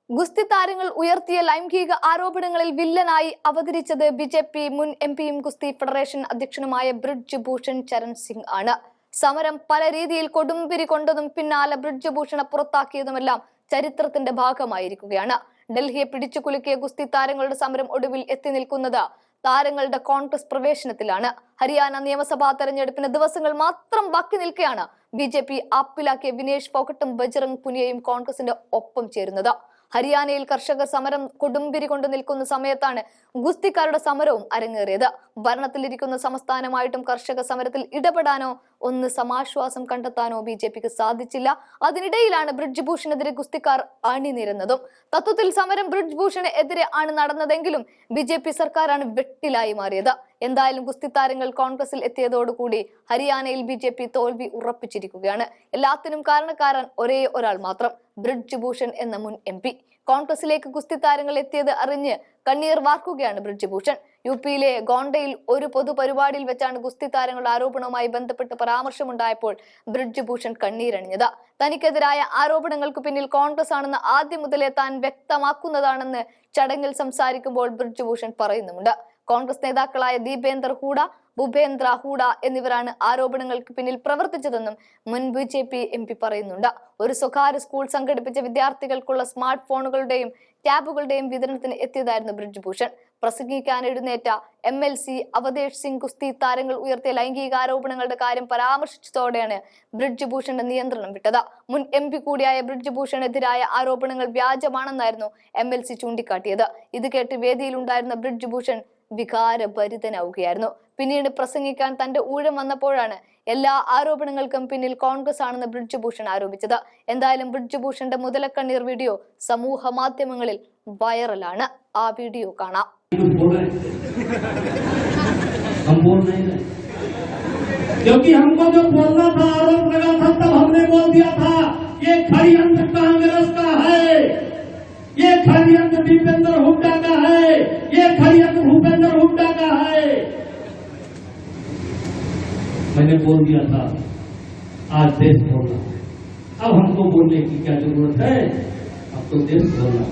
ഗുസ്തി താരങ്ങൾ ഉയർത്തിയ ലൈംഗിക ആരോപണങ്ങളിൽ വില്ലനായി അവതരിച്ചത് ബിജെപി മുൻ എംപിയും ഗുസ്തി ഫെഡറേഷൻ അധ്യക്ഷനുമായ ബ്രിജ് ഭൂഷൺ ചരൺ സിംഗ് ആണ്. സമരം പല രീതിയിൽ കൊടുമ്പിരി കൊണ്ടതും പിന്നാലെ ബ്രിജ് ഭൂഷണെ പുറത്താക്കിയതുമെല്ലാം ചരിത്രത്തിന്റെ ഭാഗമായിരിക്കുകയാണ്. ഡൽഹിയെ പിടിച്ചുകുലുക്കിയ ഗുസ്തി താരങ്ങളുടെ സമരം ഒടുവിൽ എത്തി നിൽക്കുന്നത് താരങ്ങളുടെ കോൺഗ്രസ് പ്രവേശനത്തിലാണ്. ഹരിയാന നിയമസഭാ തെരഞ്ഞെടുപ്പിന് ദിവസങ്ങൾ മാത്രം ബാക്കി നിൽക്കെയാണ് ബിജെപി ആപ്പിലാക്കിയ വിനേഷ് ഫോഗട്ടും ബജ്റംഗ് പുനിയയും കോൺഗ്രസിന്റെ ഒപ്പം ചേരുന്നത്. ഹരിയാനയിൽ കർഷകർ സമരം കൊടുമ്പിരി കൊണ്ട് നിൽക്കുന്ന സമയത്താണ് ഗുസ്തിക്കാരുടെ സമരവും അരങ്ങേറിയത്. ഭരണത്തിലിരിക്കുന്ന സംസ്ഥാനമായിട്ടും കർഷക സമരത്തിൽ ഇടപെടാനോ ഒന്ന് സമാശ്വാസം കണ്ടെത്താനോ ബിജെപിക്ക് സാധിച്ചില്ല. അതിനിടയിലാണ് ബ്രിജ് ഭൂഷണെതിരെ ഗുസ്തിക്കാർ അണിനിരുന്നതും. തത്വത്തിൽ സമരം ബ്രിജ് ഭൂഷണ് എതിരെ ആണ് നടന്നതെങ്കിലും ബിജെപി സർക്കാരാണ് വെട്ടിലായി മാറിയത്. എന്തായാലും ഗുസ്തി താരങ്ങൾ കോൺഗ്രസിൽ എത്തിയതോടുകൂടി ഹരിയാനയിൽ ബിജെപി തോൽവി ഉറപ്പിച്ചിരിക്കുകയാണ്. എല്ലാത്തിനും കാരണക്കാരൻ ഒരേ ഒരാൾ മാത്രം, ബ്രിജ് ഭൂഷൺ എന്ന മുൻ എംപി. കോൺഗ്രസിലേക്ക് ഗുസ്തി താരങ്ങൾ എത്തിയത് അറിഞ്ഞ് കണ്ണീർ വാർക്കുകയാണ് ബ്രിജ് ഭൂഷൺ. യുപിയിലെ ഗോണ്ടയിൽ ഒരു പൊതുപരിപാടിയിൽ വെച്ചാണ് ഗുസ്തി താരങ്ങളുടെ ആരോപണവുമായി ബന്ധപ്പെട്ട് പരാമർശമുണ്ടായപ്പോൾ ബ്രിജ് ഭൂഷൺ കണ്ണീരണിഞ്ഞത്. തനിക്കെതിരായ ആരോപണങ്ങൾക്ക് പിന്നിൽ കോൺഗ്രസ് ആണെന്ന് ആദ്യം മുതലേ താൻ വ്യക്തമാക്കുന്നതാണെന്ന് ചടങ്ങിൽ സംസാരിക്കുമ്പോൾ ബ്രിജ് ഭൂഷൺ പറയുന്നുമുണ്ട്. കോൺഗ്രസ് നേതാക്കളായ ദീപേന്ദർ ഹൂഡ, ഭൂപേന്ദ്ര ഹൂഡ എന്നിവരാണ് ആരോപണങ്ങൾക്ക് പിന്നിൽ പ്രവർത്തിച്ചതെന്നും മുൻ ബിജെപി എംപി പറയുന്നുണ്ട്. ഒരു സ്വകാര്യ സ്കൂൾ സംഘടിപ്പിച്ച വിദ്യാർത്ഥികൾക്കുള്ള സ്മാർട്ട് ഫോണുകളുടെയും ടാബുകളുടെയും വിതരണത്തിന് എത്തിയതായിരുന്നു ബ്രിജ് ഭൂഷൺ. പ്രസംഗിക്കാൻ എഴുന്നേറ്റ MLC അവതേഷ് സിംഗ് ഗുസ്തി താരങ്ങൾ ഉയർത്തിയ ലൈംഗിക ആരോപണങ്ങളുടെ കാര്യം പരാമർശിച്ചതോടെയാണ് ബ്രിജ് ഭൂഷന്റെ നിയന്ത്രണം വിട്ടത്. മുൻ MP കൂടിയായ ബ്രിജ് ഭൂഷണെതിരായ ആരോപണങ്ങൾ വ്യാജമാണെന്നായിരുന്നു MLC ചൂണ്ടിക്കാട്ടിയത്. ഇത് കേട്ട് വേദിയിലുണ്ടായിരുന്ന ബ്രിജ് ഭൂഷൺ വികാരഭരിതനാവുകയായിരുന്നു. പിന്നീട് പ്രസംഗിക്കാൻ തന്റെ ഊഴം വന്നപ്പോഴാണ് എല്ലാ ആരോപണങ്ങൾക്കും പിന്നിൽ കോൺഗ്രസ് ആണെന്ന് ബ്രിജ് ഭൂഷൺ ആരോപിച്ചത്. എന്തായാലും ബ്രിജ് ഭൂഷന്റെ മുതലക്കണ്ണീർ വീഡിയോ സമൂഹ മാധ്യമങ്ങളിൽ വൈറലാണ്. ആ വീഡിയോ കാണാം. क्योंकि हमको जो बोलना था, आरोप लगा था, तब हमने बोल दिया था ये षड्यंत्र कांग्रेस का है, ये षड्यंत्र दीपेंद्र हुड्डा का है, ये षड्यंत्र भूपेंद्र हुड्डा का है। मैंने बोल दिया था, आज देश बोलना। अब हमको बोलने की क्या जरूरत है? अब तो देश बोलना।